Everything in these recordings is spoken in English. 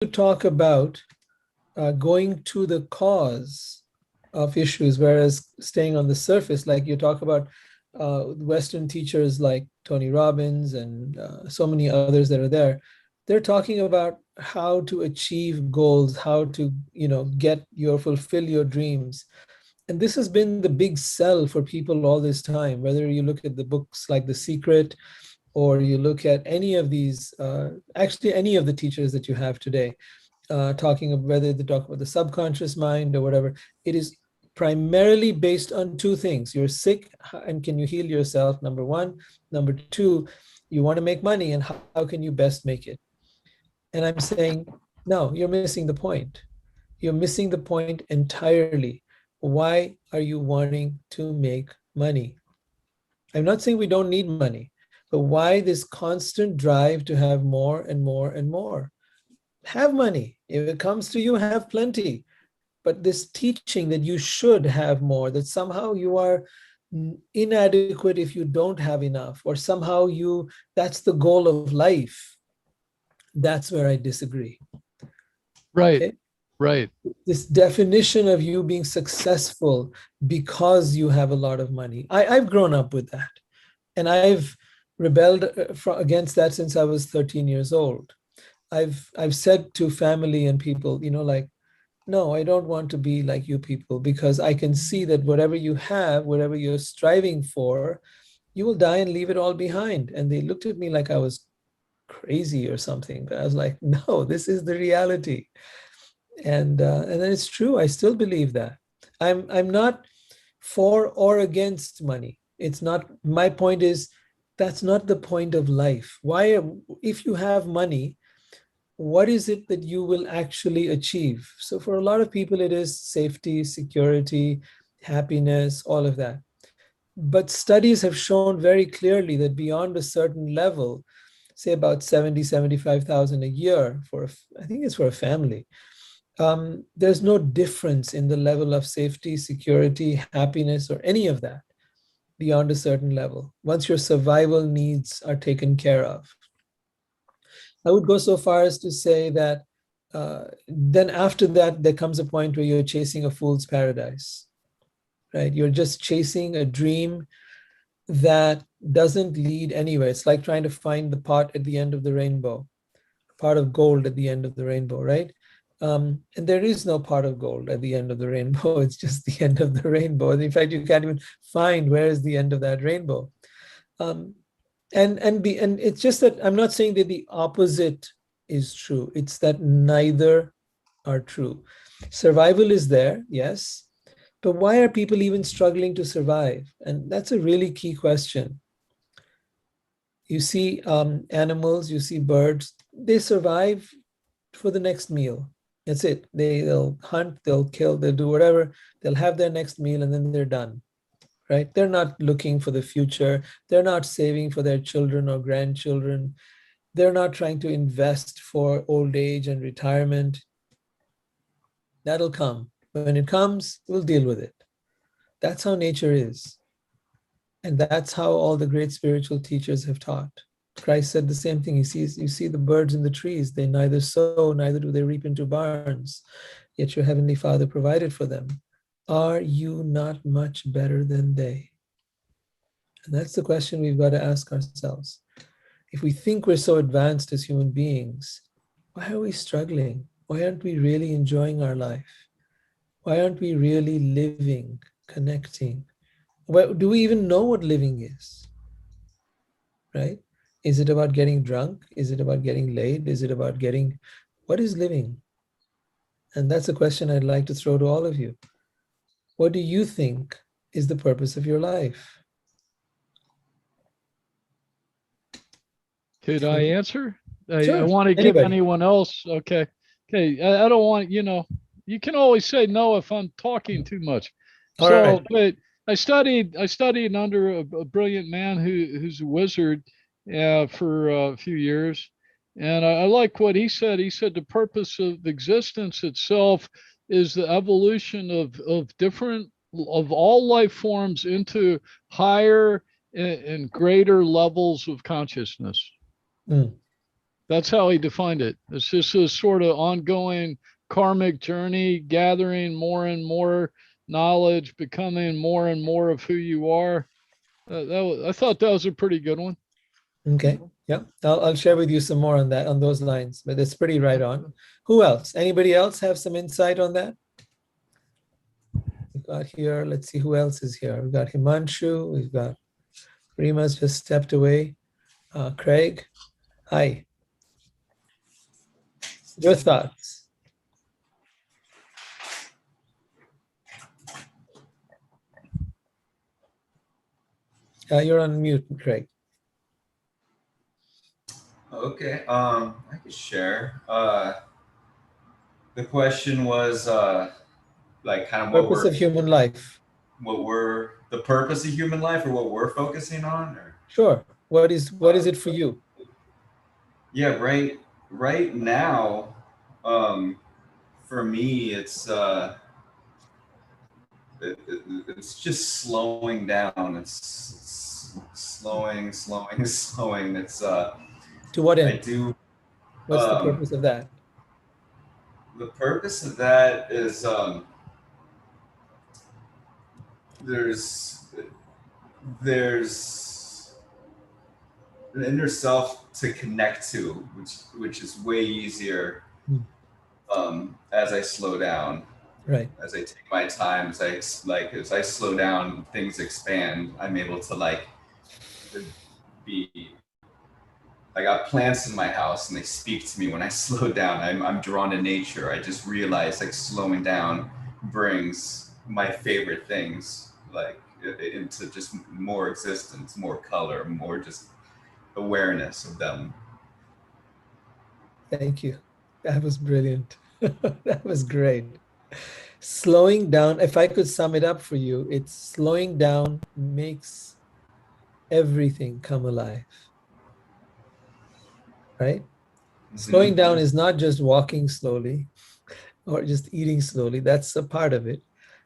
talk about going to the cause of issues, whereas staying on the surface, like you talk about Western teachers like Tony Robbins and so many others that are there, they're talking about how to achieve goals, how to, fulfill your dreams. And this has been the big sell for people all this time, whether you look at the books like The Secret, or you look at any of these, actually any of the teachers that you have today, talking of whether they talk about the subconscious mind or whatever, it is primarily based on two things. You're sick, and can you heal yourself? Number one. Number two, you want to make money, and how can you best make it? And I'm saying, no, you're missing the point. You're missing the point entirely. Why are you wanting to make money? I'm not saying we don't need money, but why this constant drive to have more and more and more? Have money. If it comes to you, have plenty. But this teaching that you should have more, that somehow you are inadequate if you don't have enough, or somehow that's the goal of life, that's where I disagree. Right. Okay? Right. This definition of you being successful because you have a lot of money. I've grown up with that. And I've rebelled against that since I was 13 years old. I've said to family and people, like, no, I don't want to be like you people, because I can see that whatever you have, whatever you're striving for, you will die and leave it all behind. And they looked at me like I was crazy or something. But I was like, no, this is the reality. And then it's true. I still believe that. I'm not for or against money. It's not, my point is, that's not the point of life. Why, if you have money, what is it that you will actually achieve? So for a lot of people, it is safety, security, happiness, all of that. But studies have shown very clearly that beyond a certain level, say about 70, 75,000 a year I think it's for a family, there's no difference in the level of safety, security, happiness, or any of that beyond a certain level, once your survival needs are taken care of. I would go so far as to say that then after that, there comes a point where you're chasing a fool's paradise, right? You're just chasing a dream that doesn't lead anywhere. It's like trying to find the pot at the end of the rainbow, pot of gold at the end of the rainbow, right? And there is no pot of gold at the end of the rainbow. It's just the end of the rainbow. And in fact, you can't even find where is the end of that rainbow. And it's just that I'm not saying that the opposite is true. It's that neither are true. Survival is there, yes, but why are people even struggling to survive? And that's a really key question. You see animals, you see birds, they survive for the next meal. That's it. They'll hunt, they'll kill, they'll do whatever. They'll have their next meal and then they're done, right? They're not looking for the future. They're not saving for their children or grandchildren. They're not trying to invest for old age and retirement. That'll come. When it comes, we'll deal with it. That's how nature is. And that's how all the great spiritual teachers have taught. Christ said the same thing. You see the birds in the trees. They neither sow, neither do they reap into barns. Yet your heavenly Father provided for them. Are you not much better than they? And that's the question we've got to ask ourselves. If we think we're so advanced as human beings, why are we struggling? Why aren't we really enjoying our life? Why aren't we really living, connecting? Do we even know what living is? Right? Is it about getting drunk? Is it about getting laid? Is it about what is living? And that's a question I'd like to throw to all of you. What do you think is the purpose of your life? Could I answer? Sure. I want to give Anybody. anyone else. Okay. Okay. I don't want, you can always say no if I'm talking too much. All So, right. but I studied under a brilliant man who's a wizard for a few years. And I like what he said. He said the purpose of existence itself is the evolution of different, of all life forms into higher and greater levels of consciousness. Mm. That's how he defined it. It's just this sort of ongoing karmic journey, gathering more and more knowledge, becoming more and more of who you are. I thought that was a pretty good one. Okay. Yeah. I'll share with you some more on that, on those lines, but it's pretty right on. Who else? Anybody else have some insight on that? We got here, let's see who else is here. We've got Himanshu, we've got Rima's just stepped away. Craig, hi. Your thoughts? You're on mute, Craig. Okay, I could share. The question was like kind of Purpose of human life. what we're the purpose of human life, or what we're focusing on, or Sure. What is it for you? yeah, right now, for me, it's just slowing down. It's slowing, slowing. It's To what I end? do. What's the purpose of that? The purpose of that is there's there's an inner self to connect to, which is way easier as I slow down. Right. As I take my time, as I slow down, things expand. I'm able to be. I got plants in my house, and they speak to me when I slow down. I'm drawn to nature. I just realize like slowing down brings my favorite things into just more existence, more color, more just awareness of them. Thank you. That was brilliant. That was great. Slowing down, if I could sum it up for you, it's slowing down makes everything come alive, right? Slowing down is not just walking slowly or just eating slowly. That's a part of it.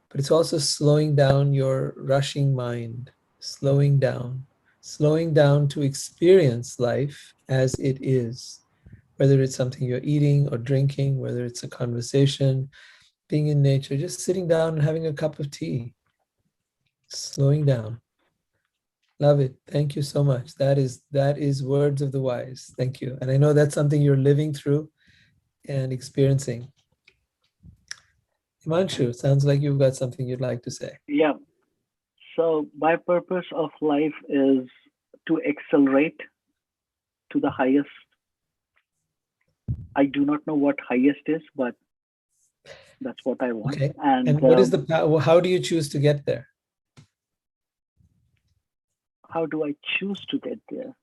But it's also slowing down your rushing mind, slowing down to experience life as it is, whether it's something you're eating or drinking, whether it's a conversation, being in nature, just sitting down and having a cup of tea, slowing down. Love it. Thank you so much. That is words of the wise. Thank you. And I know that's something you're living through and experiencing. Himanshu, sounds like you've got something you'd like to say. Yeah. So my purpose of life is to accelerate to the highest. I do not know what highest is, but that's what I want. Okay. And what is how do you choose to get there? how do I choose to get there?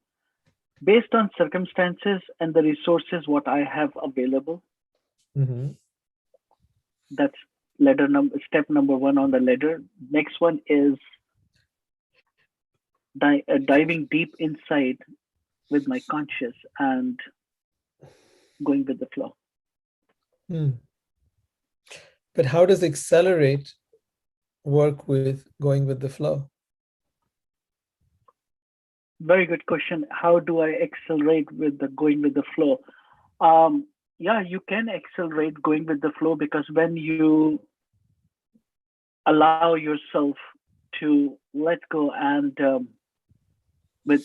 Based on circumstances and the resources what I have available. Mm-hmm. That's step number one on the ladder. Next one is diving deep inside with my conscious and going with the flow. But how does accelerate work with going with the flow? Very good question. How do I accelerate with the going with the flow? Yeah, you can accelerate going with the flow, because when you allow yourself to let go and with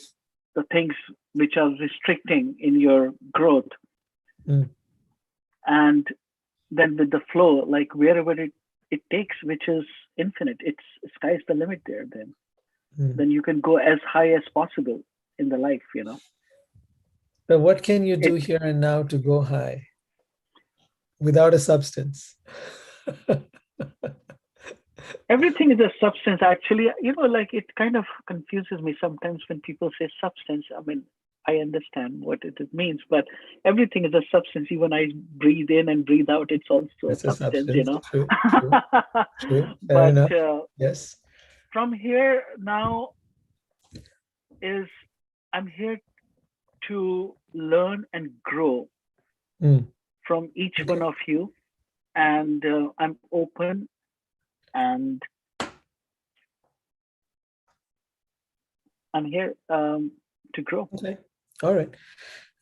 the things which are restricting in your growth, and then with the flow, like wherever it takes, which is infinite, it's sky's the limit there. Then you can go as high as possible in the life, But what can you do here and now to go high without a substance? Everything is a substance, actually. Like it kind of confuses me sometimes when people say substance. I mean, I understand what it means, but everything is a substance. Even I breathe in and breathe out, it's also a substance, True. Fair but enough. Yes. From here now is I'm here to learn and grow from each one of you, and I'm open and I'm here to grow. Okay. All right.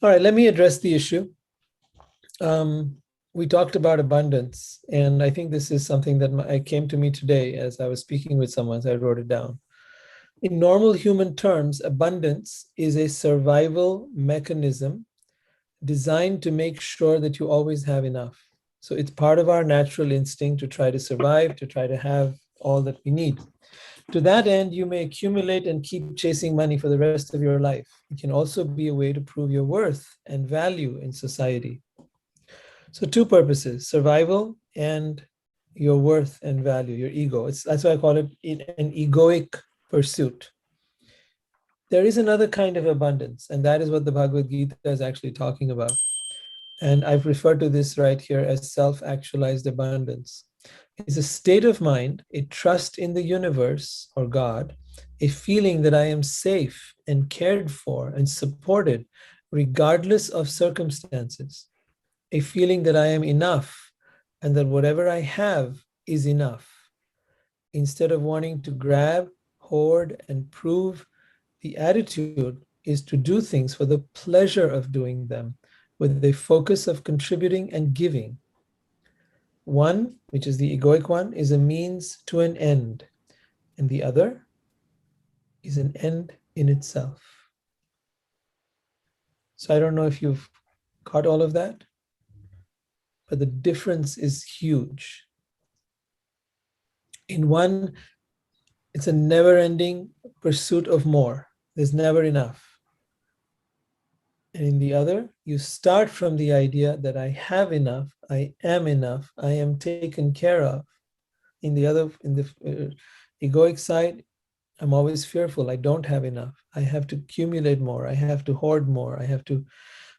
All right, let me address the issue. We talked about abundance, and I think this is something that I came to me today as I was speaking with someone, so I wrote it down. In normal human terms, abundance is a survival mechanism designed to make sure that you always have enough. So it's part of our natural instinct to try to survive, to try to have all that we need. To that end, you may accumulate and keep chasing money for the rest of your life. It can also be a way to prove your worth and value in society. So two purposes, survival and your worth and value, your ego. That's why I call it an egoic pursuit. There is another kind of abundance, and that is what the Bhagavad Gita is actually talking about. And I've referred to this right here as self-actualized abundance. It's a state of mind, a trust in the universe or God, a feeling that I am safe and cared for and supported regardless of circumstances, a feeling that I am enough and that whatever I have is enough. Instead of wanting to grab, hoard, and prove, the attitude is to do things for the pleasure of doing them, with a focus of contributing and giving. One, which is the egoic one, is a means to an end, and the other is an end in itself. So I don't know if you've caught all of that, but the difference is huge. In one, it's a never-ending pursuit of more. There's never enough. And in the other, you start from the idea that I have enough, I am taken care of. In the egoic side, I'm always fearful. I don't have enough. I have to accumulate more. I have to hoard more. I have to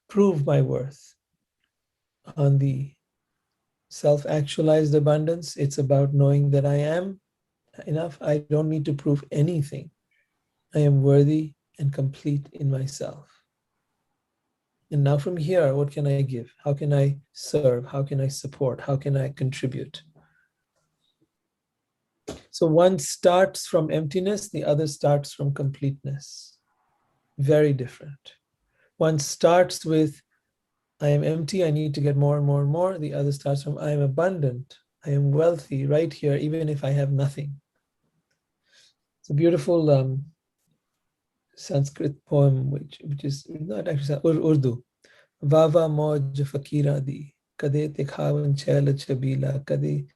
prove my worth. On the self-actualized abundance, it's about knowing that I am enough. I don't need to prove anything. I am worthy and complete in myself. And now from here, what can I give? How can I serve? How can I support? How can I contribute? So one starts from emptiness, the other starts from completeness. Very different. One starts with, I am empty, I need to get more and more and more. The other starts from, I am abundant, I am wealthy right here, even if I have nothing. It's a beautiful Sanskrit poem, which is not actually Urdu. Vava moj fakira di, kade te khavan chela chabila, kade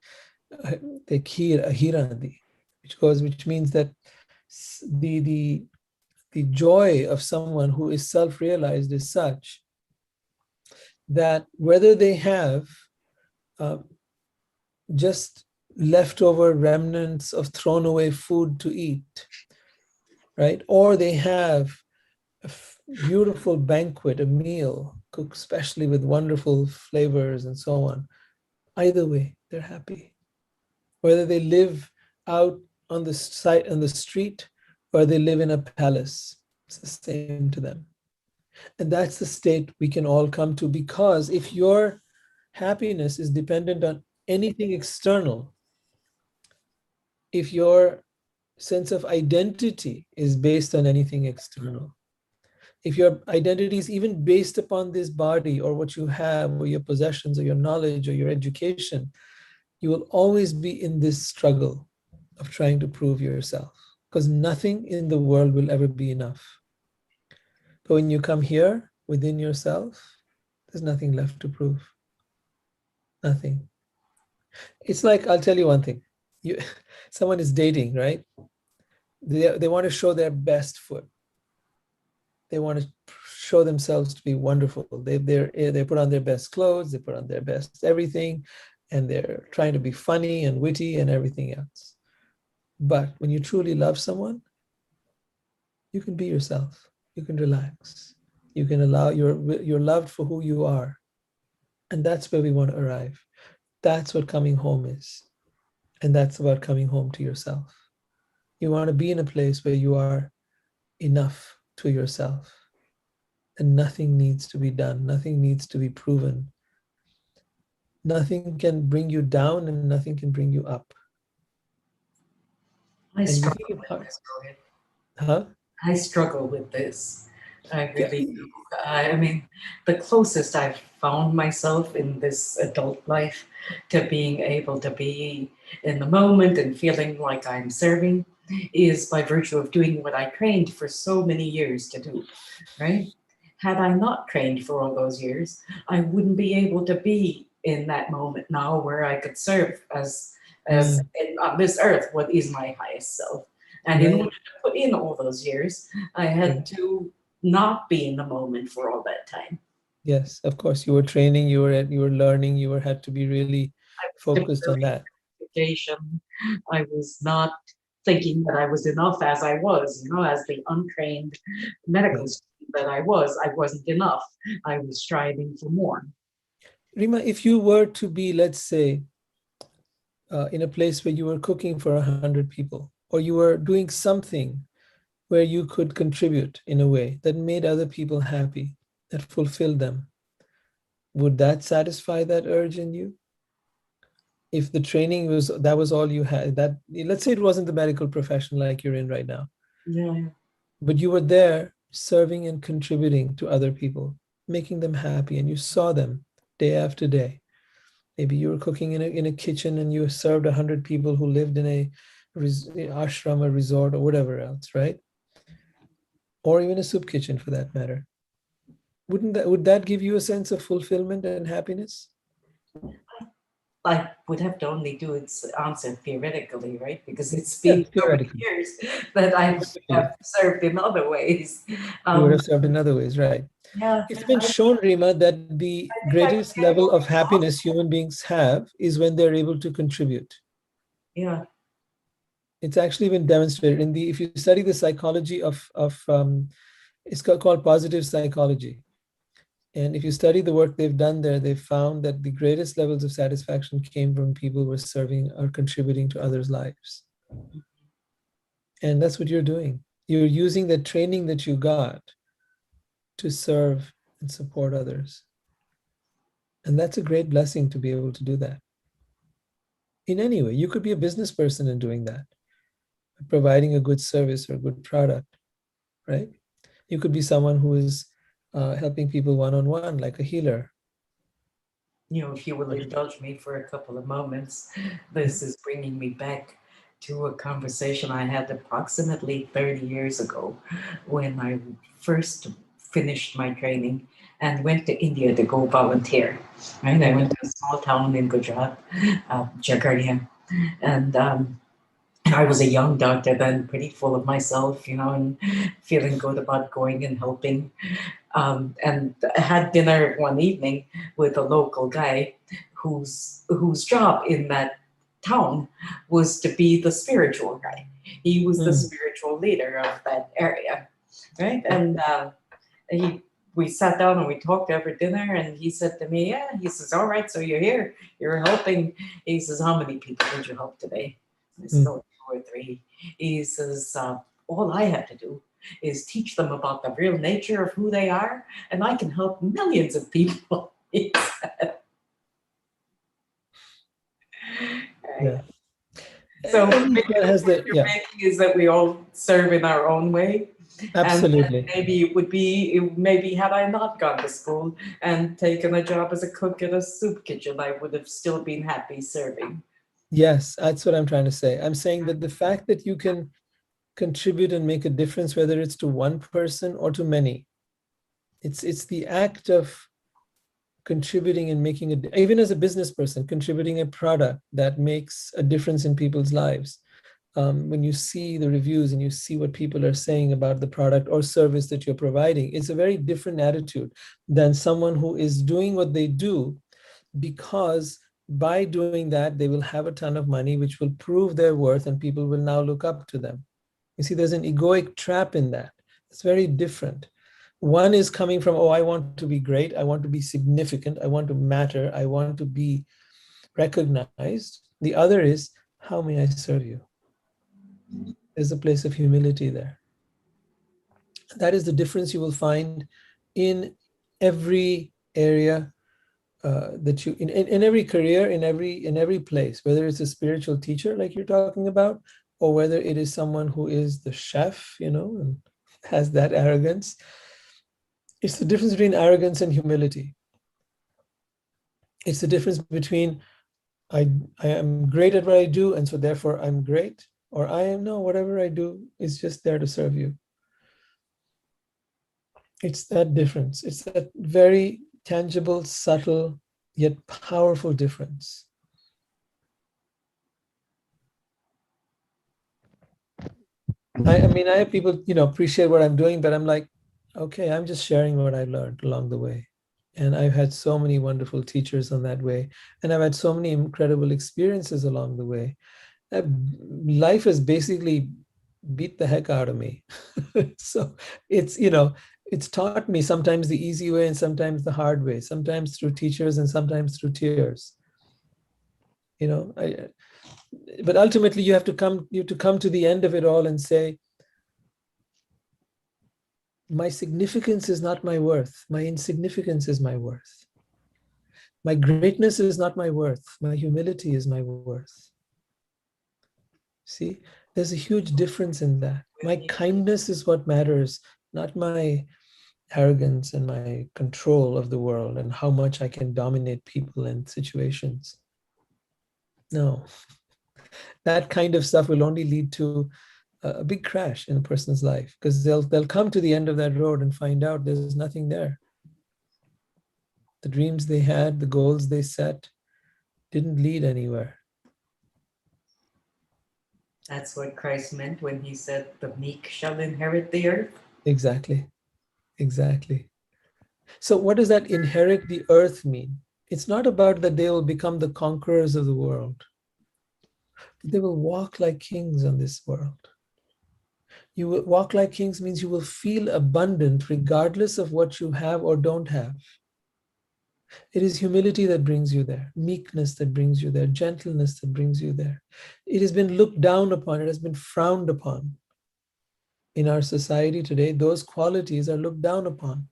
te khir ahira di, which means that the joy of someone who is self-realized is such that whether they have just leftover remnants of thrown away food to eat, right? Or they have a beautiful banquet, a meal cooked especially with wonderful flavors and so on. Either way, they're happy. Whether they live out on the street or they live in a palace, it's the same to them. And that's the state we can all come to, because if your happiness is dependent on anything external, if your sense of identity is based on anything external, if your identity is even based upon this body or what you have or your possessions or your knowledge or your education, you will always be in this struggle of trying to prove yourself, because nothing in the world will ever be enough. But when you come here within yourself, there's nothing left to prove. Nothing. It's like, I'll tell you one thing. Someone is dating, right? They want to show their best foot. They want to show themselves to be wonderful. They put on their best clothes, they put on their best everything, and they're trying to be funny and witty and everything else. But when you truly love someone, you can be yourself. You can relax. You can allow, you're loved for who you are. And that's where we want to arrive. That's what coming home is. And that's about coming home to yourself. You want to be in a place where you are enough to yourself. And nothing needs to be done. Nothing needs to be proven. Nothing can bring you down and nothing can bring you up. I struggle with this, Rohit. Huh? I struggle with this. I really do. I mean, the closest I've found myself in this adult life to being able to be in the moment and feeling like I'm serving is by virtue of doing what I trained for so many years to do, right? Had I not trained for all those years, I wouldn't be able to be in that moment now where I could serve as on this earth what is my highest self. And in Right. order to put in all those years, I had to not be in the moment for all that time. Yes, of course. You were training, you were learning, you were had to be really focused on that. Education. I was not thinking that I was enough as I was, as the untrained medical Yes. student that I wasn't enough. I was striving for more. Rima, if you were to be, let's say, in a place where you were cooking for 100 people, or you were doing something where you could contribute in a way that made other people happy, that fulfilled them, would that satisfy that urge in you? If the training was that was all you had, that let's say it wasn't the medical profession like you're in right now, Yeah. but you were there serving and contributing to other people, making them happy, and you saw them day after day. Maybe you were cooking in a kitchen and you served 100 people who lived in a ashram, a resort, or whatever else, right? Or even a soup kitchen for that matter. Would that give you a sense of fulfillment and happiness? I would have to only do its answer theoretically, right? Because it's Yeah, been so many theoretically. years that I have served in other ways. You would have served in other ways, right? Yeah, It's been shown, Rima, that the I think I greatest level of happiness human beings have is when they're able to contribute. yeah. It's actually been demonstrated in the, if you study the psychology of it's called positive psychology. And if you study the work they've done there, they've found that the greatest levels of satisfaction came from people who were serving or contributing to others' lives. And that's what you're doing. You're using the training that you got to serve and support others. And that's a great blessing to be able to do that. In any way, you could be a business person in doing that, providing a good service or a good product, right? You could be someone who is helping people one-on-one, like a healer. If you will indulge me for a couple of moments, this is bringing me back to a conversation I had approximately 30 years ago when I first finished my training and went to India to go volunteer. Right, I went to a small town in Gujarat, Jakarta, and I was a young doctor then, pretty full of myself, and feeling good about going and helping. And I had dinner one evening with a local guy whose job in that town was to be the spiritual guy. He was the spiritual leader of that area, right? And we sat down and we talked over dinner, and he said to me, "Yeah," he says, "All right, so you're here, you're helping." He says, "How many people did you help today?" I said, "Oh, 2 or 3." He says, "All I have to do is teach them about the real nature of who they are, and I can help millions of people." He said. Yeah. So And maybe that the has point the, you're yeah, making is that we all serve in our own way. And absolutely. maybe had I not gone to school and taken a job as a cook in a soup kitchen, I would have still been happy serving. Yes, that's what I'm trying to say. I'm saying that the fact that you can contribute and make a difference, whether it's to one person or to many, it's the act of contributing and making it, even as a business person, contributing a product that makes a difference in people's lives. When you see the reviews and you see what people are saying about the product or service that you're providing, it's a very different attitude than someone who is doing what they do because by doing that, they will have a ton of money, which will prove their worth, and people will now look up to them. You see, there's an egoic trap in that. It's very different. One is coming from, oh, I want to be great. I want to be significant. I want to matter. I want to be recognized. The other is, how may I serve you? There's a place of humility there. That is the difference you will find in every area that you in every career, in every place, whether it's a spiritual teacher like you're talking about, or whether it is someone who is the chef, and has that arrogance. It's the difference between arrogance and humility. It's the difference between I am great at what I do, and so therefore I'm great, or I am no, whatever I do is just there to serve you. It's that difference. It's that very tangible, subtle, yet powerful difference. I mean, I have people, appreciate what I'm doing, but I'm like, okay, I'm just sharing what I learned along the way. And I've had so many wonderful teachers on that way. And I've had so many incredible experiences along the way. Life has basically beat the heck out of me. So it's taught me sometimes the easy way and sometimes the hard way, sometimes through teachers and sometimes through tears. But ultimately you have to come to the end of it all and say, my significance is not my worth. My insignificance is my worth. My greatness is not my worth. My humility is my worth. See, there's a huge difference in that. My kindness is what matters, not my arrogance and my control of the world and how much I can dominate people and situations. No, that kind of stuff will only lead to a big crash in a person's life, because they'll come to the end of that road and find out there's nothing there. The dreams they had, the goals they set, didn't lead anywhere. That's what Christ meant when he said, the meek shall inherit the earth. Exactly. So what does that inherit the earth mean? It's not about that they will become the conquerors of the world. They will walk like kings on this world. You will walk like kings means you will feel abundant regardless of what you have or don't have. It is humility that brings you there, meekness that brings you there, gentleness that brings you there. It has been looked down upon, it has been frowned upon. In our society today, those qualities are looked down upon.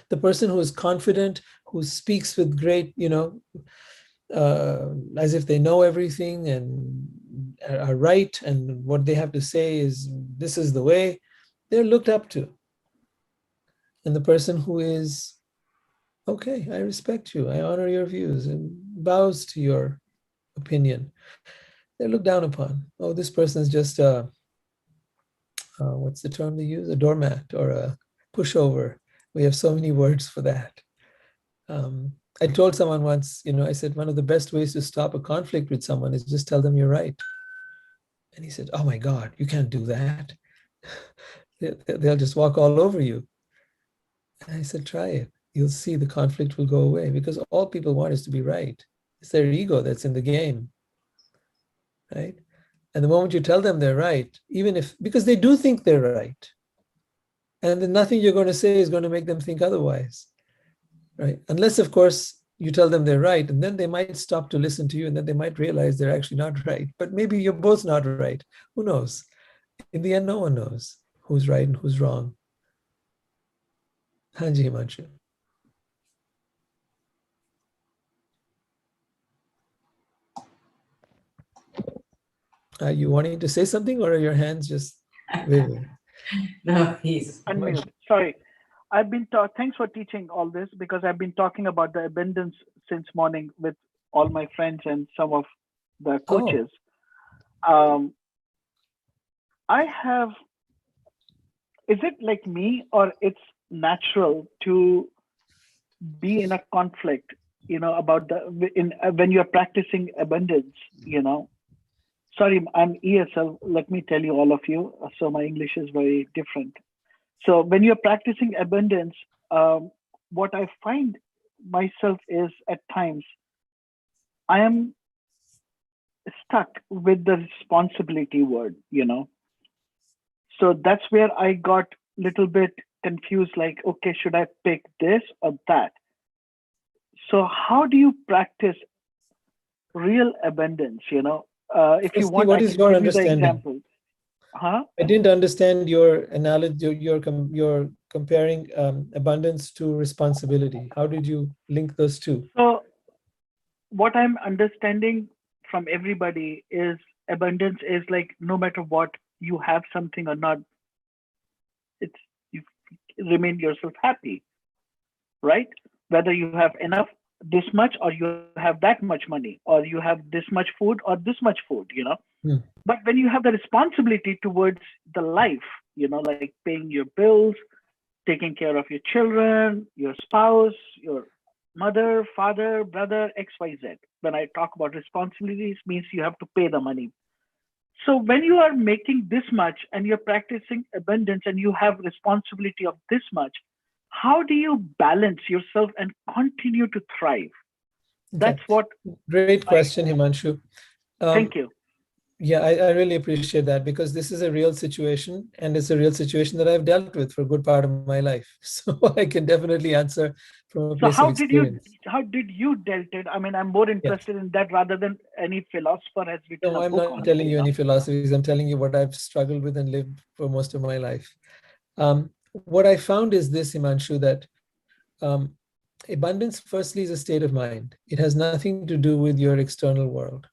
The person who is confident, who speaks with great, as if they know everything and are right, and what they have to say is, this is the way, they're looked up to. And the person who is, okay, I respect you, I honor your views, and bows to your opinion, they're looked down upon. Oh, this person is just what's the term they use? A doormat or a pushover. We have so many words for that. I told someone once, I said, one of the best ways to stop a conflict with someone is just tell them you're right. And he said, oh my God, you can't do that. They'll just walk all over you. And I said, try it. You'll see the conflict will go away, because all people want is to be right. It's their ego that's in the game, right? And the moment you tell them they're right, because they do think they're right, and then nothing you're going to say is going to make them think otherwise, right? Unless, of course, you tell them they're right, and then they might stop to listen to you, and then they might realize they're actually not right. But maybe you're both not right. Who knows? In the end, no one knows who's right and who's wrong. Hanji Himanshu. Are you wanting to say something, or are your hands just waving? No, he's Unmute. Sorry. Thanks for teaching all this, because I've been talking about the abundance since morning with all my friends and some of the coaches. Is it like me, or it's natural to be in a conflict, about when you're practicing abundance, Sorry, I'm ESL. Let me tell you, all of you. So my English is very different. So when you're practicing abundance, what I find myself is at times I am stuck with the responsibility word, So that's where I got a little bit confused, like, okay, should I pick this or that? So how do you practice real abundance, if you want, what I is can your give you the understanding? example. Huh? I didn't understand your analogy. You're comparing abundance to responsibility. How did you link those two? So what I'm understanding from everybody is abundance is like, no matter what, you have something or not, you remain yourself happy. right? Whether you have enough, this much, or you have that much money, or you have this much food or this much food, Hmm. But when you have the responsibility towards the life, like paying your bills, taking care of your children, your spouse, your mother, father, brother, XYZ. When I talk about responsibilities, means you have to pay the money. So when you are making this much and you're practicing abundance and you have responsibility of this much, how do you balance yourself and continue to thrive? Okay. That's what Great question, Himanshu. Thank you. Yeah, I really appreciate that, because this is a real situation, and it's a real situation that I've dealt with for a good part of my life. So I can definitely answer from a So place of experience. how did you dealt it? I mean, I'm more Yes. interested in that rather than any philosopher has written No, a I'm book not on it, telling you any philosophies. I'm telling you what I've struggled with and lived for most of my life. What I found is this, Himanshu, that um, abundance, firstly, is a state of mind. It has nothing to do with your external world.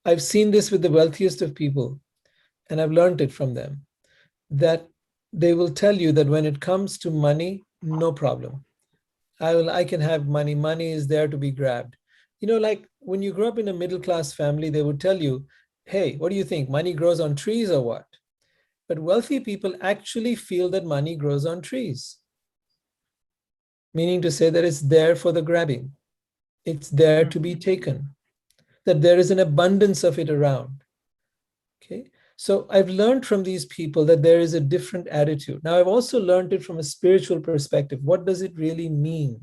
I've seen this with the wealthiest of people, and I've learned it from them, that they will tell you that when it comes to money, no problem. I can have money. Money is there to be grabbed. Like when you grow up in a middle class family, they would tell you, hey, what do you think? Money grows on trees or what? But wealthy people actually feel that money grows on trees, meaning to say that it's there for the grabbing. It's there to be taken, that there is an abundance of it around. Okay. So I've learned from these people that there is a different attitude. Now, I've also learned it from a spiritual perspective. What does it really mean?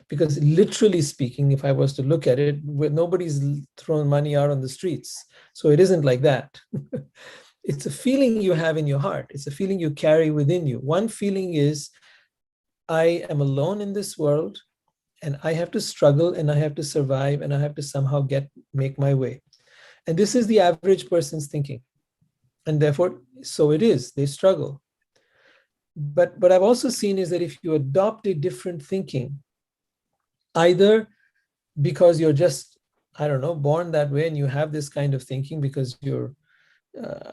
Because literally speaking, if I was to look at it, nobody's throwing money out on the streets. So it isn't like that. It's a feeling you have in your heart. It's a feeling you carry within you. One feeling is, I am alone in this world, and I have to struggle, and I have to survive, and I have to somehow make my way. And this is the average person's thinking. And therefore, so it is, they struggle. But what I've also seen is that if you adopt a different thinking, either because you're just, I don't know, born that way and you have this kind of thinking because you're uh,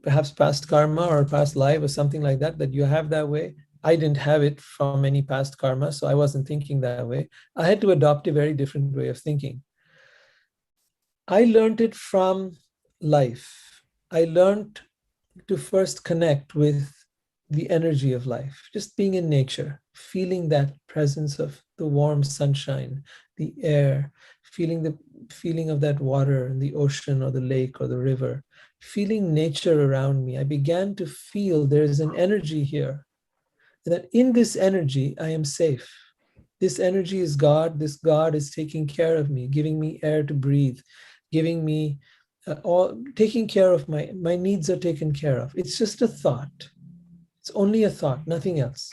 perhaps past karma or past life or something like that, that you have that way. I didn't have it from any past karma, so I wasn't thinking that way. I had to adopt a very different way of thinking. I learned it from life. I learned to first connect with the energy of life, just being in nature, feeling that presence of the warm sunshine, the air, feeling the feeling of that water in the ocean or the lake or the river, feeling nature around me. I began to feel there is an energy here, and that in this energy, I am safe. This energy is God. This God is taking care of me, giving me air to breathe, giving me taking care of my needs are taken care of. It's just a thought. It's only a thought, nothing else.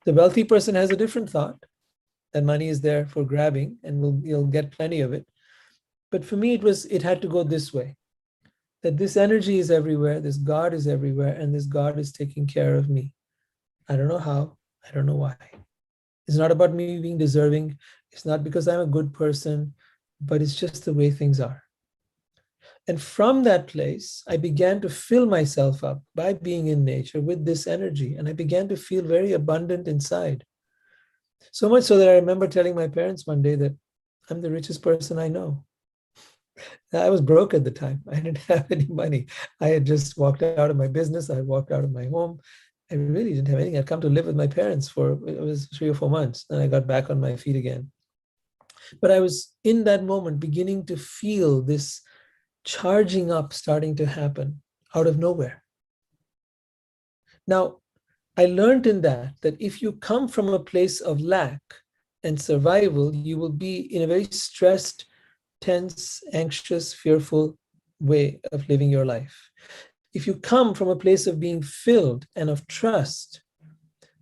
The wealthy person has a different thought, that money is there for grabbing and you'll get plenty of it. But for me, it had to go this way, that this energy is everywhere, this God is everywhere, and this God is taking care of me. I don't know how, I don't know why. It's not about me being deserving. It's not because I'm a good person, but it's just the way things are. And from that place, I began to fill myself up by being in nature with this energy. And I began to feel very abundant inside. So much so that I remember telling my parents one day that I'm the richest person I know. I was broke at the time. I didn't have any money. I had just walked out of my business. I had walked out of my home. I really didn't have anything. I'd come to live with my parents for, it was 3 or 4 months. Then I got back on my feet again. But I was in that moment beginning to feel this charging up starting to happen out of nowhere. Now, I learned in that if you come from a place of lack and survival, you will be in a very stressed, tense, anxious, fearful way of living your life. If you come from a place of being filled and of trust,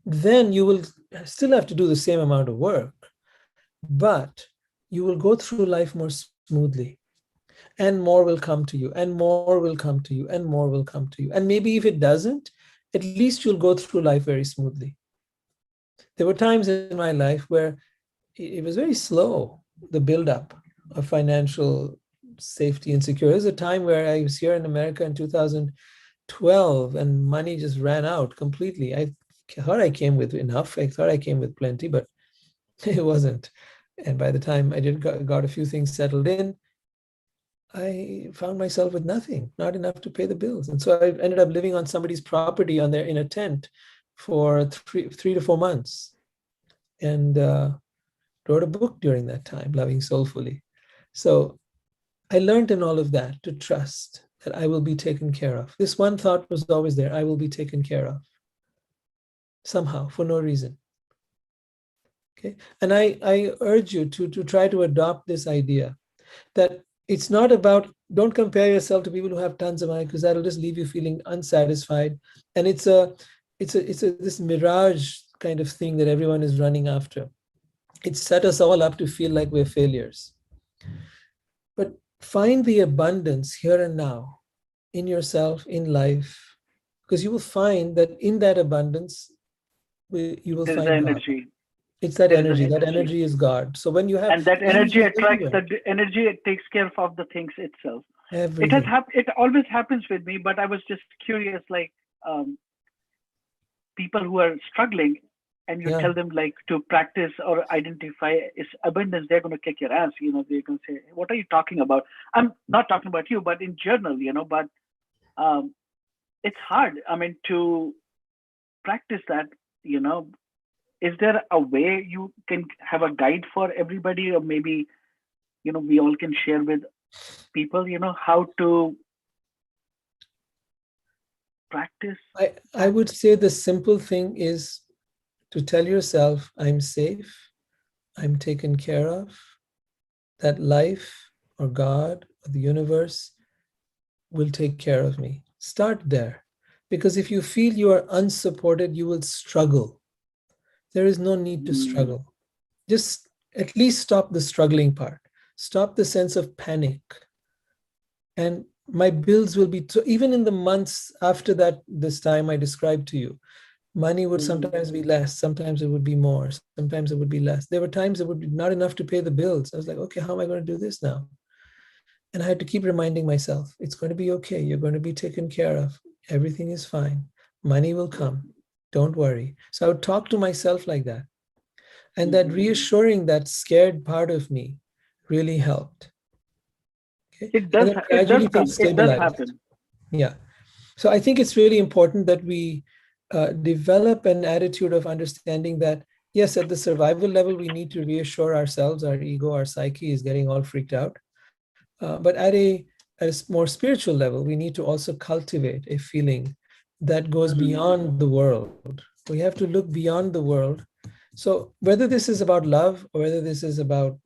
then you will still have to do the same amount of work, but you will go through life more smoothly. And more will come to you, and more will come to you, and more will come to you. And maybe if it doesn't, at least you'll go through life very smoothly. There were times in my life where it was very slow, the buildup of financial safety and security. There was a time where I was here in America in 2012 and money just ran out completely. I thought I came with enough. I thought I came with plenty, but It wasn't. And by the time I got a few things settled in, I found myself with nothing, not enough to pay the bills. And so I ended up living on somebody's property in a tent for 3 to 4 months, and wrote a book during that time, Loving Soulfully. So I learned in all of that to trust that I will be taken care of. This one thought was always there: I will be taken care of somehow, for no reason. Okay. And I urge you to try to adopt this idea that it's not about, don't compare yourself to people who have tons of money, because that'll just leave you feeling unsatisfied. And it's this mirage kind of thing that everyone is running after. It's set us all up to feel like we're failures. But find the abundance here and now in yourself, in life, because you will find that in that abundance, you will There is the find God. energy. It's that There is energy. the That energy. energy is God. So when you have, And that energy attracts, everywhere, the energy, it takes care of the things itself. everything. It always happens with me, but I was just curious, like people who are struggling, and you Yeah. tell them like to practice or identify is abundance, they're going to kick your ass. You know, they're going to say, "What are you talking about?" I'm not talking about you, but in general, you know. But it's hard. I mean, to practice that, you know, is there a way you can have a guide for everybody, or maybe, you know, we all can share with people, you know, how to practice? I would say the simple thing is to tell yourself, I'm safe, I'm taken care of, that life or God or the universe will take care of me. Start there. Because if you feel you are unsupported, you will struggle. There is no need to struggle. Just at least stop the struggling part. Stop the sense of panic. And my bills will be, so even in the months after that, this time I described to you, money would sometimes be less, sometimes it would be more, sometimes it would be less. There were times it would be not enough to pay the bills. I was like, okay, how am I going to do this now? And I had to keep reminding myself, it's going to be okay. You're going to be taken care of. Everything is fine. Money will come. Don't worry. So I would talk to myself like that. And that reassuring, that scared part of me really helped. Okay. It does. And then It does. gradually things It does stabilized. happen. Yeah. So I think it's really important that we develop an attitude of understanding that, yes, at the survival level, we need to reassure ourselves, our ego, our psyche is getting all freaked out. But at a more spiritual level, we need to also cultivate a feeling that goes beyond the world. We have to look beyond the world. So whether this is about love or whether this is about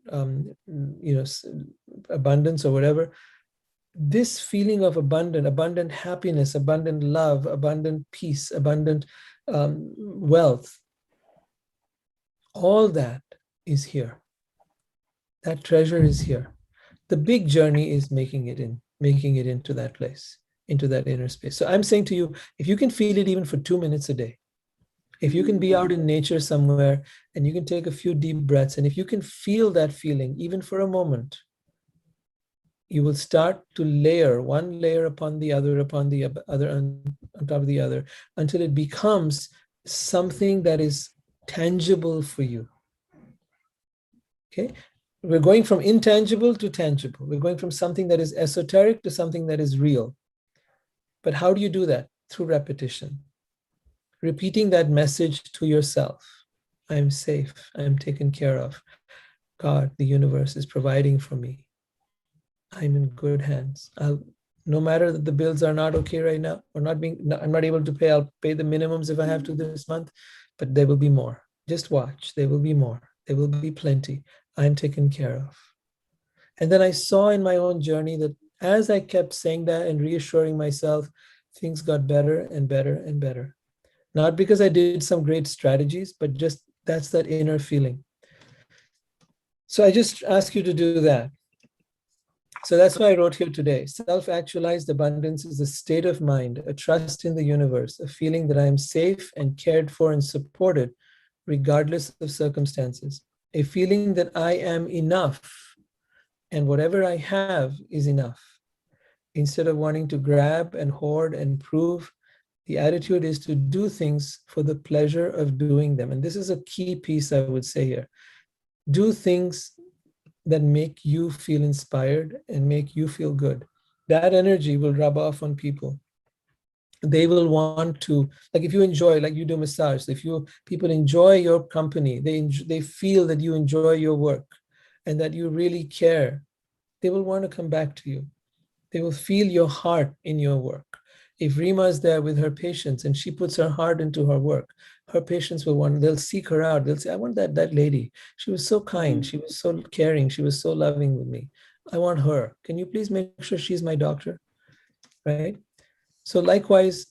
abundance or whatever, this feeling of abundant happiness, abundant love, abundant peace, abundant wealth, all that is here. That treasure is here. The big journey is making it into that place, into that inner space. So I'm saying to you, if you can feel it even for 2 minutes a day, if you can be out in nature somewhere and you can take a few deep breaths, and if you can feel that feeling even for a moment, you will start to layer one layer upon the other, on top of the other, until it becomes something that is tangible for you. Okay? We're going from intangible to tangible. We're going from something that is esoteric to something that is real. But how do you do that? Through repetition. Repeating that message to yourself. I'm safe. I'm taken care of. God, the universe is providing for me. I'm in good hands. No matter that the bills are not okay right now, or I'm not able to pay, I'll pay the minimums if I have to this month, but there will be more. Just watch, there will be more. There will be plenty. I'm taken care of. And then I saw in my own journey that as I kept saying that and reassuring myself, things got better and better and better. Not because I did some great strategies, but just that's that inner feeling. So I just ask you to do that. So that's why I wrote here today. Self-actualized abundance is a state of mind, a trust in the universe, a feeling that I am safe and cared for and supported, regardless of circumstances. A feeling that I am enough and whatever I have is enough. Instead of wanting to grab and hoard and prove, the attitude is to do things for the pleasure of doing them. And this is a key piece I would say here. Do things that make you feel inspired and make you feel good. That energy will rub off on people. They will want to, like if you enjoy, like you do massage, if you people enjoy your company, they feel that you enjoy your work and that you really care, they will want to come back to you. They will feel your heart in your work. If Rima is there with her patients and she puts her heart into her work, her patients will want, they'll seek her out. They'll say, I want that lady. She was so kind. She was so caring. She was so loving with me. I want her. Can you please make sure she's my doctor? Right? So likewise,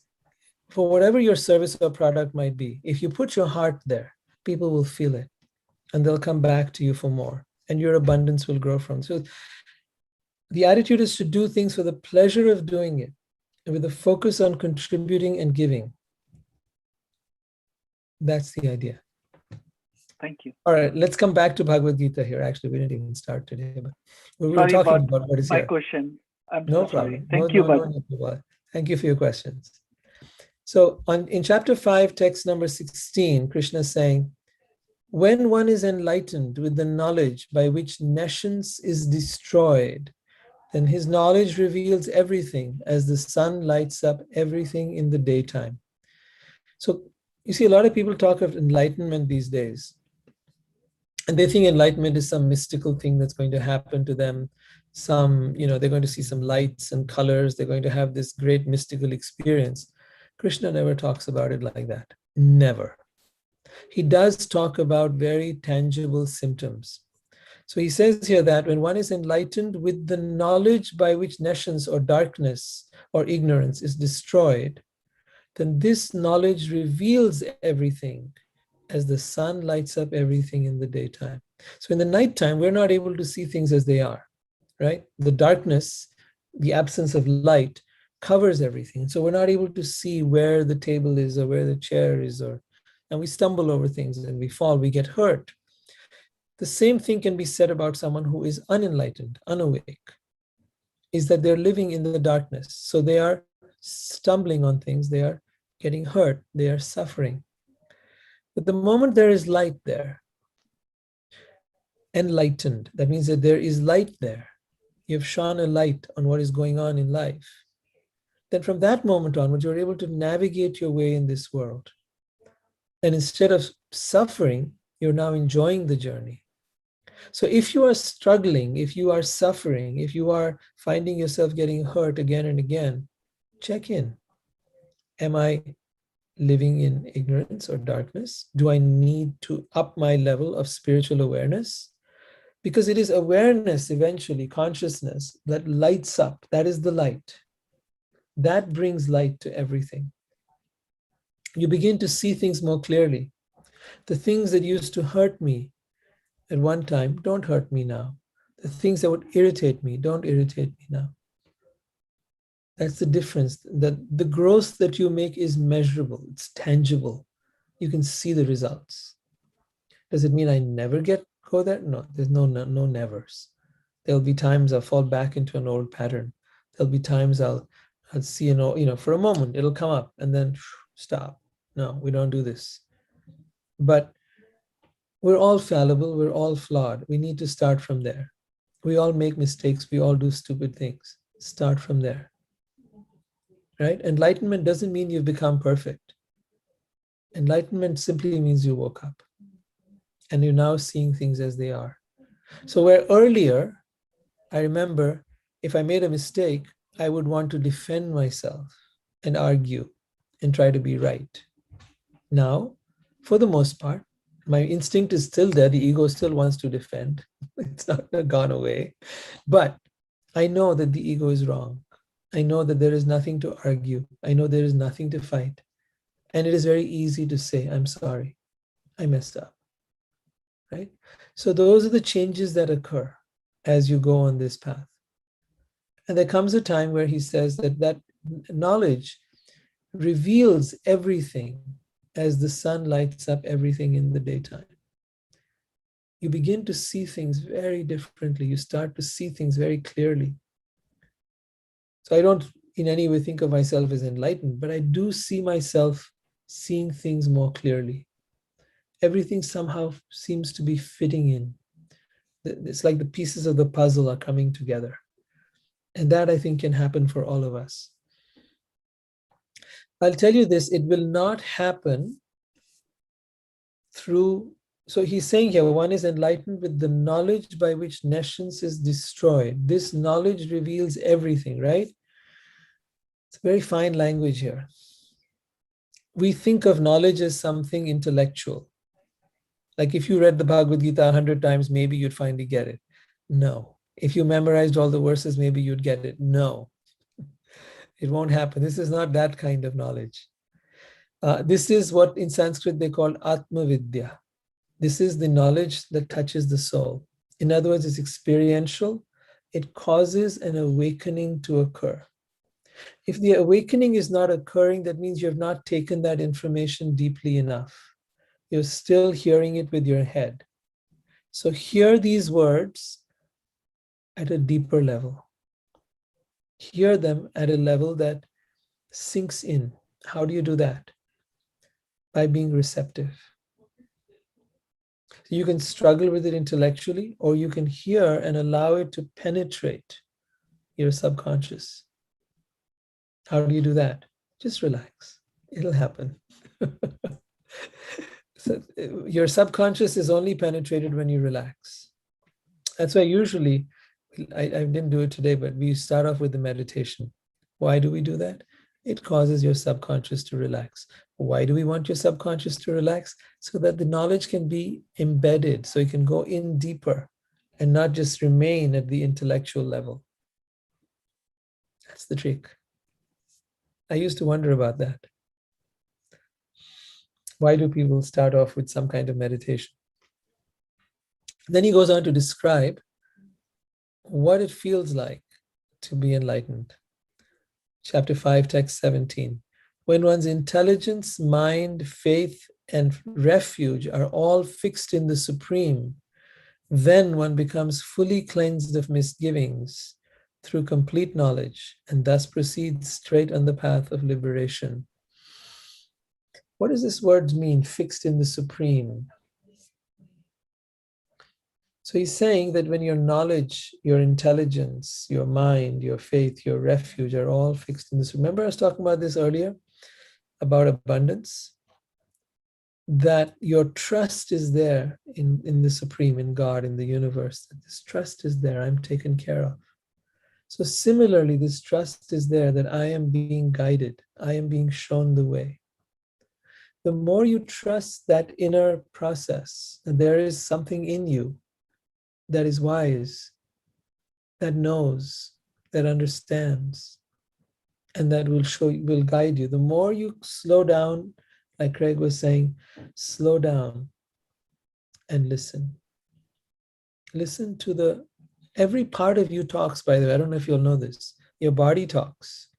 for whatever your service or product might be, if you put your heart there, people will feel it and they'll come back to you for more and your abundance will grow from. So the attitude is to do things for the pleasure of doing it and with a focus on contributing and giving. That's the idea. Thank you. All right, let's come back to Bhagavad Gita here. Actually, we didn't even start today, but we were Sorry talking about about what is my here. question. I'm No so sorry. problem. Thank No, you, no, but no need to bother. Thank you for your questions. So in chapter 5, text number 16, Krishna is saying, when one is enlightened with the knowledge by which nescience is destroyed, then his knowledge reveals everything as the sun lights up everything in the daytime. So you see, a lot of people talk of enlightenment these days. And they think enlightenment is some mystical thing that's going to happen to them. They're going to see some lights and colors. They're going to have this great mystical experience. Krishna never talks about it like that. Never. He does talk about very tangible symptoms. So he says here that when one is enlightened with the knowledge by which nescience or darkness or ignorance is destroyed, then this knowledge reveals everything as the sun lights up everything in the daytime. So in the nighttime, we're not able to see things as they are, right? The darkness, the absence of light covers everything. So we're not able to see where the table is or where the chair is, and we stumble over things and we fall, we get hurt. The same thing can be said about someone who is unenlightened, unawake, is that they're living in the darkness. So they are stumbling on things, they are getting hurt, they are suffering. But the moment there is light there, enlightened, that means that there is light there. You've shone a light on what is going on in life. Then from that moment onwards, you're able to navigate your way in this world. And instead of suffering, you're now enjoying the journey. So if you are struggling, if you are suffering, if you are finding yourself getting hurt again and again, check in. Am I living in ignorance or darkness? Do I need to up my level of spiritual awareness? Because it is awareness, eventually, consciousness, that lights up. That is the light. That brings light to everything. You begin to see things more clearly. The things that used to hurt me at one time don't hurt me now. The things that would irritate me don't irritate me now. That's the difference. That the growth that you make is measurable. It's tangible. You can see the results. Does it mean I never go there? No, there's no nevers. There'll be times I'll fall back into an old pattern. There'll be times I'll see for a moment it'll come up and then stop. No, we don't do this. But we're all fallible. We're all flawed. We need to start from there. We all make mistakes. We all do stupid things. Start from there. Right? Enlightenment doesn't mean you've become perfect. Enlightenment simply means you woke up and you're now seeing things as they are. So where earlier, I remember if I made a mistake, I would want to defend myself and argue and try to be right. Now, for the most part, my instinct is still there. The ego still wants to defend. It's not gone away. But I know that the ego is wrong. I know that there is nothing to argue. I know there is nothing to fight. And it is very easy to say, I'm sorry, I messed up. Right? So those are the changes that occur as you go on this path. And there comes a time where he says that knowledge reveals everything as the sun lights up everything in the daytime. You begin to see things very differently. You start to see things very clearly. So I don't in any way think of myself as enlightened, but I do see myself seeing things more clearly. Everything somehow seems to be fitting in. It's like the pieces of the puzzle are coming together. And that, I think, can happen for all of us. I'll tell you this, it will not happen through, so he's saying here, one is enlightened with the knowledge by which nescience is destroyed. This knowledge reveals everything, right? It's very fine language here. We think of knowledge as something intellectual. Like if you read the Bhagavad Gita 100 times, maybe you'd finally get it. No. If you memorized all the verses, maybe you'd get it. No. It won't happen. This is not that kind of knowledge. This is what in Sanskrit they call Atma Vidya. This is the knowledge that touches the soul. In other words, it's experiential. It causes an awakening to occur. If the awakening is not occurring, that means you have not taken that information deeply enough. You're still hearing it with your head. So hear these words at a deeper level. Hear them at a level that sinks in. How do you do that? By being receptive. You can struggle with it intellectually, or you can hear and allow it to penetrate your subconscious. How do you do that? Just relax. It'll happen. So your subconscious is only penetrated when you relax. That's why usually, I didn't do it today, but we start off with the meditation. Why do we do that? It causes your subconscious to relax. Why do we want your subconscious to relax? So that the knowledge can be embedded, so it can go in deeper and not just remain at the intellectual level. That's the trick. I used to wonder about that. Why do people start off with some kind of meditation? Then he goes on to describe what it feels like to be enlightened. Chapter 5, text 17. When one's intelligence, mind, faith, and refuge are all fixed in the Supreme, then one becomes fully cleansed of misgivings through complete knowledge and thus proceeds straight on the path of liberation. What does this word mean, fixed in the Supreme? So he's saying that when your knowledge, your intelligence, your mind, your faith, your refuge are all fixed in this. Remember I was talking about this earlier, about abundance? That your trust is there in the Supreme, in God, in the universe. That this trust is there, I'm taken care of. So similarly, this trust is there that I am being guided, I am being shown the way. The more you trust that inner process, that there is something in you that is wise, that knows, that understands, and that will guide you. The more you slow down, like Craig was saying, slow down and listen. Listen to every part of you talks, by the way. I don't know if you'll know this. Your body talks.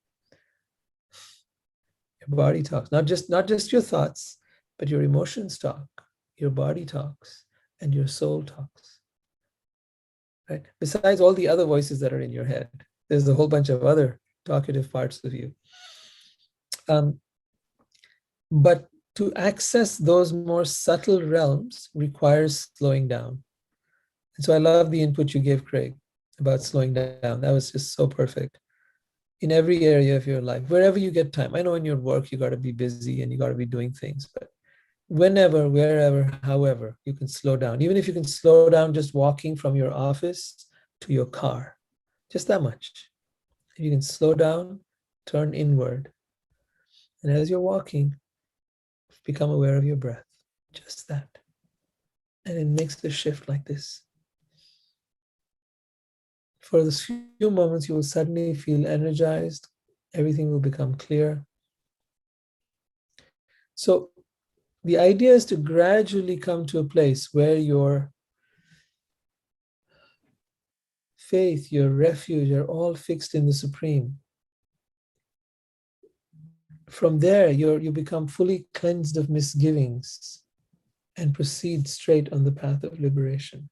Your body talks. Not just your thoughts, but your emotions talk. Your body talks and your soul talks. Right? Besides all the other voices that are in your head, there's a whole bunch of other talkative parts of you. But to access those more subtle realms requires slowing down. And so I love the input you gave, Craig, about slowing down. That was just so perfect. In every area of your life, wherever you get time. I know in your work, you got to be busy and you got to be doing things, but whenever, wherever, however, you can slow down. Even if you can slow down just walking from your office to your car, just that much. If you can slow down, turn inward. And as you're walking, become aware of your breath, just that. And it makes the shift like this. For those few moments, you will suddenly feel energized. Everything will become clear. So the idea is to gradually come to a place where your faith, your refuge are all fixed in the Supreme. From there, you become fully cleansed of misgivings and proceed straight on the path of liberation.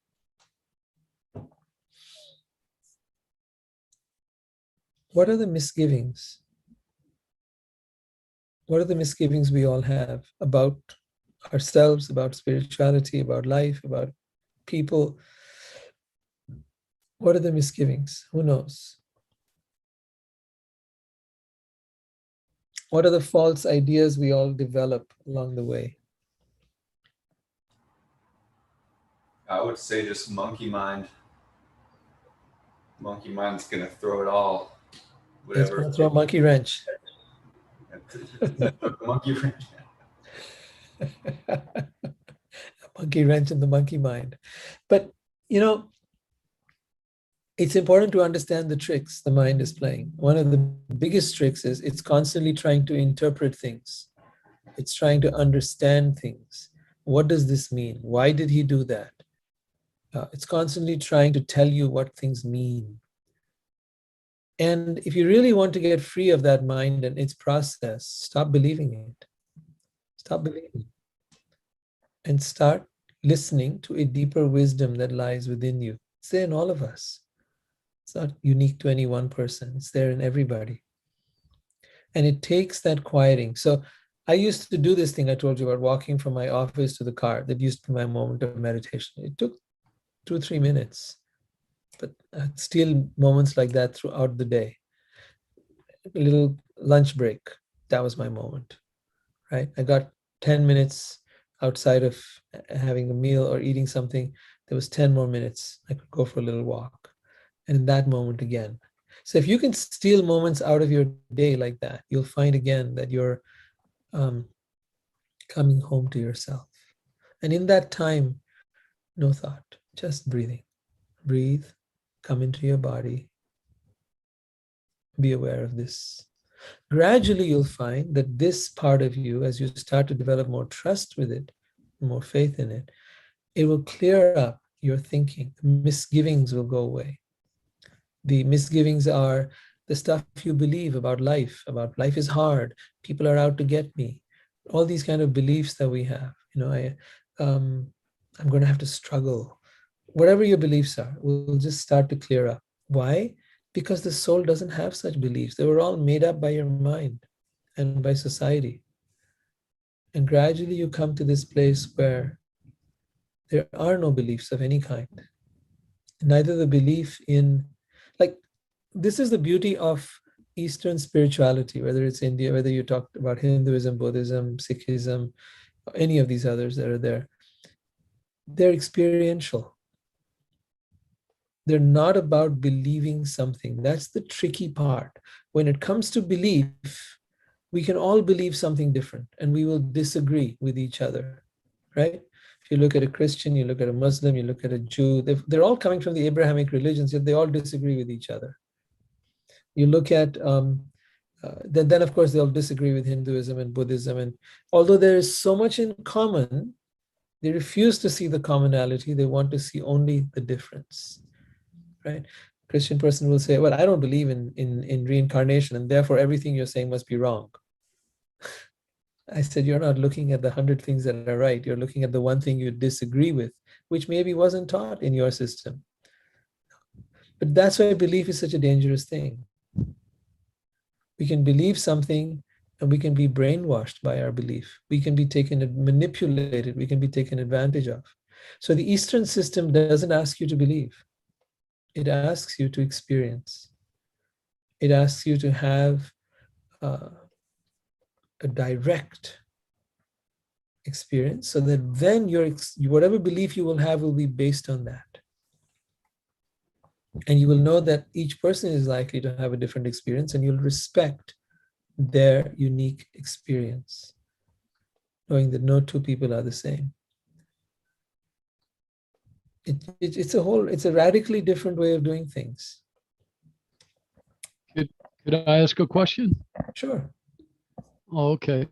What are the misgivings? What are the misgivings we all have about ourselves, about spirituality, about life, about people? What are the misgivings? Who knows? What are the false ideas we all develop along the way? I would say just monkey mind. Monkey mind's gonna throw it all. It's Whatever. going to throw a monkey wrench. Monkey wrench. A monkey wrench in the monkey mind. But, you know, it's important to understand the tricks the mind is playing. One of the biggest tricks is it's constantly trying to interpret things. It's trying to understand things. What does this mean? Why did he do that? It's constantly trying to tell you what things mean. And if you really want to get free of that mind and its process, stop believing it. Stop believing. And start listening to a deeper wisdom that lies within you. It's there in all of us. It's not unique to any one person. It's there in everybody. And it takes that quieting. So I used to do this thing I told you about, walking from my office to the car. That used to be my moment of meditation. It took 2 or 3 minutes, but still moments like that throughout the day. A little lunch break, that was my moment, right? I got 10 minutes outside of having a meal or eating something. There was 10 more minutes. I could go for a little walk. And in that moment again. So if you can steal moments out of your day like that, you'll find again that you're coming home to yourself. And in that time, no thought, just breathing. Breathe, come into your body, be aware of this. Gradually, you'll find that this part of you, as you start to develop more trust with it, more faith in it, it will clear up your thinking. The misgivings will go away. The misgivings are the stuff you believe about life is hard, people are out to get me, all these kind of beliefs that we have. You know, I'm going to have to struggle. Whatever your beliefs are, will just start to clear up. Why? Because the soul doesn't have such beliefs. They were all made up by your mind and by society. And gradually you come to this place where there are no beliefs of any kind. Neither the belief in, like, this is the beauty of Eastern spirituality, whether it's India, whether you talk about Hinduism, Buddhism, Sikhism, any of these others that are there. They're experiential. They're not about believing something. That's the tricky part. When it comes to belief, we can all believe something different and we will disagree with each other, right? If you look at a Christian, you look at a Muslim, you look at a Jew, they're all coming from the Abrahamic religions, yet they all disagree with each other. You look at, then of course they'll disagree with Hinduism and Buddhism. And although there is so much in common, they refuse to see the commonality. They want to see only the difference, right? Christian person will say, well, I don't believe in reincarnation, and therefore everything you're saying must be wrong. I said, you're not looking at the 100 things that are right. You're looking at the one thing you disagree with, which maybe wasn't taught in your system. But that's why belief is such a dangerous thing. We can believe something and we can be brainwashed by our belief. We can be manipulated. We can be taken advantage of. So the Eastern system doesn't ask you to believe. It asks you to experience. It asks you to have a direct experience so that then whatever belief you will have will be based on that. And you will know that each person is likely to have a different experience and you'll respect their unique experience, knowing that no two people are the same. It's a radically different way of doing things. Could I ask a question? Sure. Oh, okay.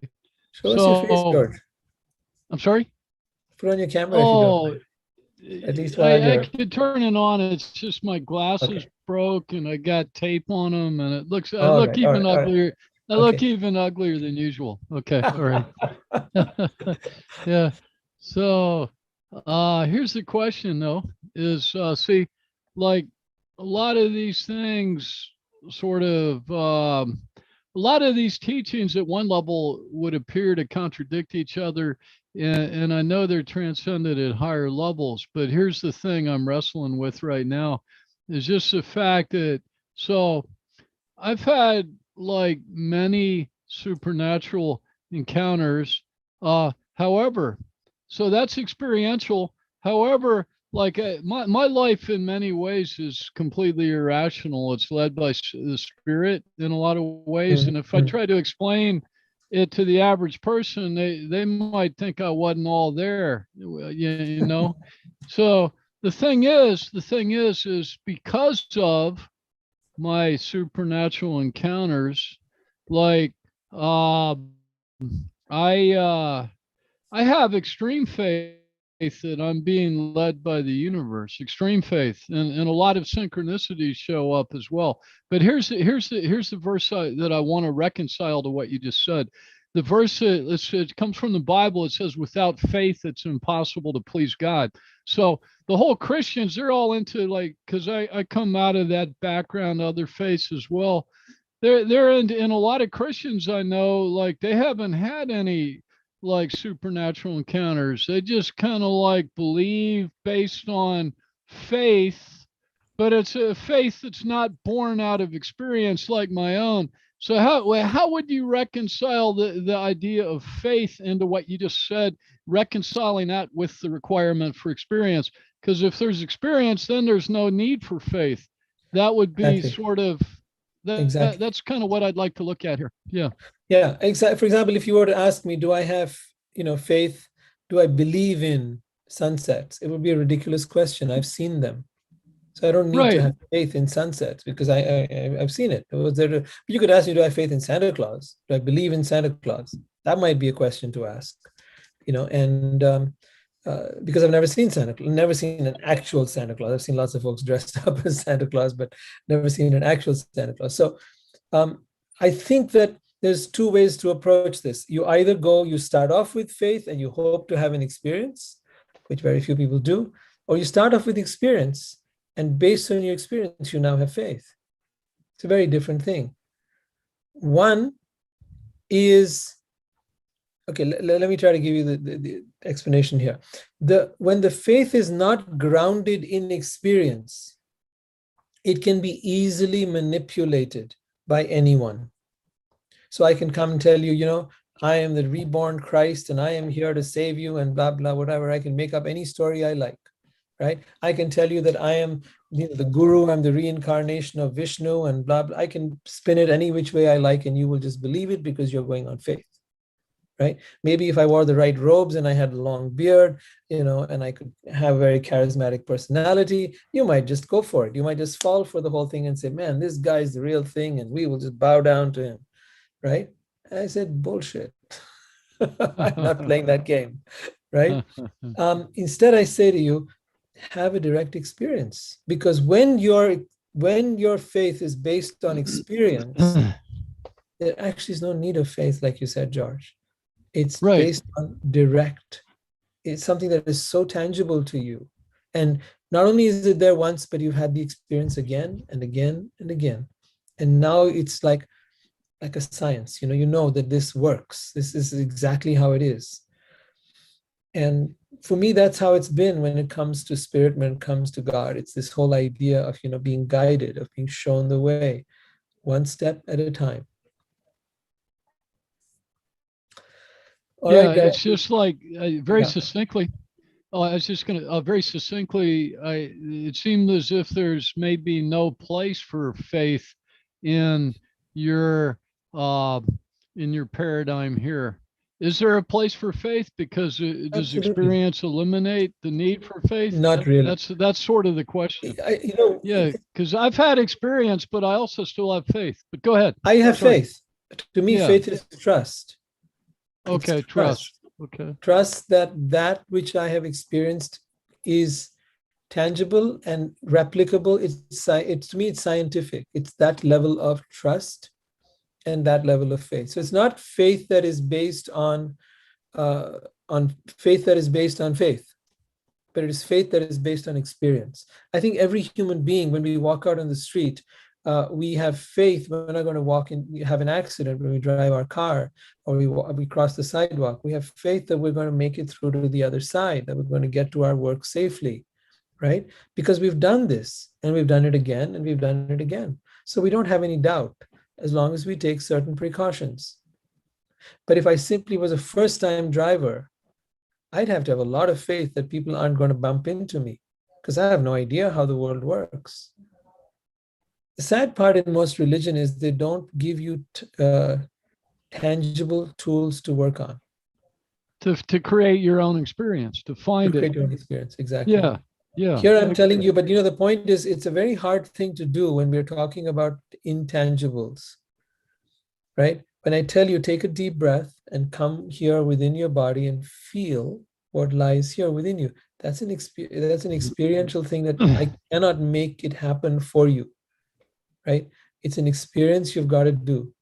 Show us your face, George. I'm sorry? Put on your camera if you don't mind. At least while I could turn it on. It's just my glasses broke and I got tape on them and I look even uglier. I look even uglier than usual. Okay. All right. Yeah. So here's the question though, is see, like a lot of these things sort of a lot of these teachings at one level would appear to contradict each other. And I know they're transcended at higher levels, but here's the thing I'm wrestling with right now is just the fact that, so I've had like many supernatural encounters. However, so that's experiential. However, like my life in many ways is completely irrational. It's led by the spirit in a lot of ways. And if I Mhm. try to explain it to the average person, they might think I wasn't all there, you know? So the thing is because of my supernatural encounters, like uh, I uh, I have extreme faith that I'm being led by the universe, extreme faith, and a lot of synchronicities show up as well. But here's the verse that I want to reconcile to what you just said. The verse it comes from the Bible. It says, "Without faith, it's impossible to please God." So the whole Christians, they're all into like, because I come out of that background, other faiths as well. They're in a lot of Christians I know, like they haven't had any like supernatural encounters. They just kind of like believe based on faith, but it's a faith that's not born out of experience like my own. So how would you reconcile the idea of faith into what you just said, reconciling that with the requirement for experience? Because if there's experience, then there's no need for faith. That would be Exactly. sort of Exactly. that's kind of what I'd like to look at here. Yeah. Yeah, exactly. For example, if you were to ask me, do I have, faith? Do I believe in sunsets? It would be a ridiculous question. I've seen them. So I don't need to Right. have faith in sunsets because I've seen it. It was there but you could ask me, do I have faith in Santa Claus? Do I believe in Santa Claus? That might be a question to ask, and because I've never seen Santa Claus, never seen an actual Santa Claus. I've seen lots of folks dressed up as Santa Claus, but never seen an actual Santa Claus. So um, I think that there's two ways to approach this. You start off with faith and you hope to have an experience, which very few people do, or you start off with experience and based on your experience, you now have faith. It's a very different thing. One is, okay, let me try to give you the explanation here. When the faith is not grounded in experience, it can be easily manipulated by anyone. So I can come and tell you, I am the reborn Christ and I am here to save you and blah, blah, whatever. I can make up any story I like, right? I can tell you that I am the guru, I'm the reincarnation of Vishnu and blah, blah. I can spin it any which way I like and you will just believe it because you're going on faith, right? Maybe if I wore the right robes and I had a long beard, and I could have a very charismatic personality, you might just go for it. You might just fall for the whole thing and say, man, this guy's the real thing and we will just bow down to him, right? I said, bullshit. I'm not playing that game, right? Instead, I say to you, have a direct experience, because when your faith is based on experience, there actually is no need of faith, like you said, George. It's Right. based on direct. It's something that is so tangible to you, and not only is it there once, but you've had the experience again and again and again, and now it's like a science. You know that this works. This is exactly how it is. And for me, that's how it's been when it comes to spirit, when it comes to God. It's this whole idea of being guided, of being shown the way, one step at a time. All Yeah, right, guys. it's just like very Yeah. succinctly. Oh, I was just going to very succinctly. It seemed as if there's maybe no place for faith in your uh, in your paradigm here. Is there a place for faith? Because does Absolutely. experience eliminate the need for faith? Not really. That's sort of the question. Yeah, because I've had experience, but I also still have faith. But go ahead. I have Sorry. faith. To me, Yeah. faith is trust. It's Okay. Trust. Okay. Trust that which I have experienced is tangible and replicable. It's to me, it's scientific. It's that level of trust and that level of faith. So it's not faith that is based on faith that is based on faith, but it is faith that is based on experience. I think every human being, when we walk out on the street, we have faith. We're not going to walk in, have an accident when we drive our car or we cross the sidewalk. We have faith that we're going to make it through to the other side, that we're going to get to our work safely, right? Because we've done this and we've done it again and we've done it again. So we don't have any doubt as long as we take certain precautions. But if I simply was a first-time driver, I'd have to have a lot of faith that people aren't going to bump into me because I have no idea how the world works. The sad part in most religion is they don't give you tangible tools to work on. To create your own experience, to find To it. create your own experience, exactly. Yeah. Yeah. Here I'm telling you, but you know, the point is, it's a very hard thing to do when we're talking about intangibles, right? When I tell you, take a deep breath and come here within your body and feel what lies here within you. That's an experiential thing that I cannot make it happen for you, right? It's an experience you've got to do.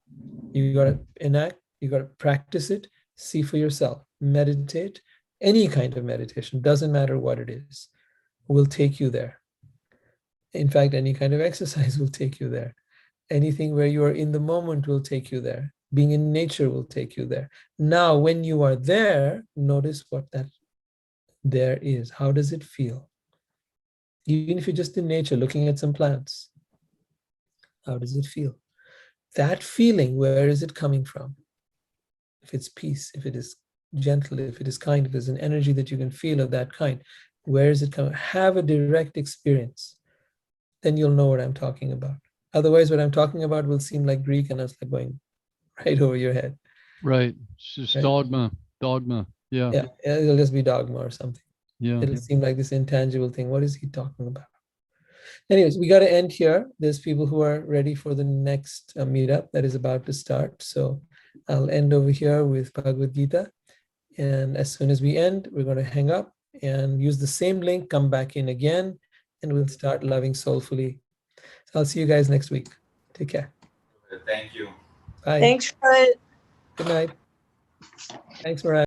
You got to enact, you got to practice it, see for yourself, meditate. Any kind of meditation, doesn't matter what it is, will take you there. In fact, any kind of exercise will take you there. Anything where you are in the moment will take you there. Being in nature will take you there. Now, when you are there, notice what that there is. How does it feel? Even if you're just in nature looking at some plants, how does it feel? That feeling, where is it coming from? If it's peace, if it is gentle, if it is kind, if there's an energy that you can feel of that kind, where is it coming? Have a direct experience. Then you'll know what I'm talking about. Otherwise, what I'm talking about will seem like Greek and it's like going right over your head. Right. It's just right? Dogma. Yeah. Yeah, it'll just be dogma or something. Yeah. It'll seem like this intangible thing. What is he talking about? Anyways, we got to end here. There's people who are ready for the next meetup that is about to start. So I'll end over here with Bhagavad Gita. And as soon as we end, we're going to hang up and use the same link, come back in again, and we'll start loving soulfully. So I'll see you guys next week. Take care. Thank you. Bye. Thanks, Fred. Good night. Thanks for having me.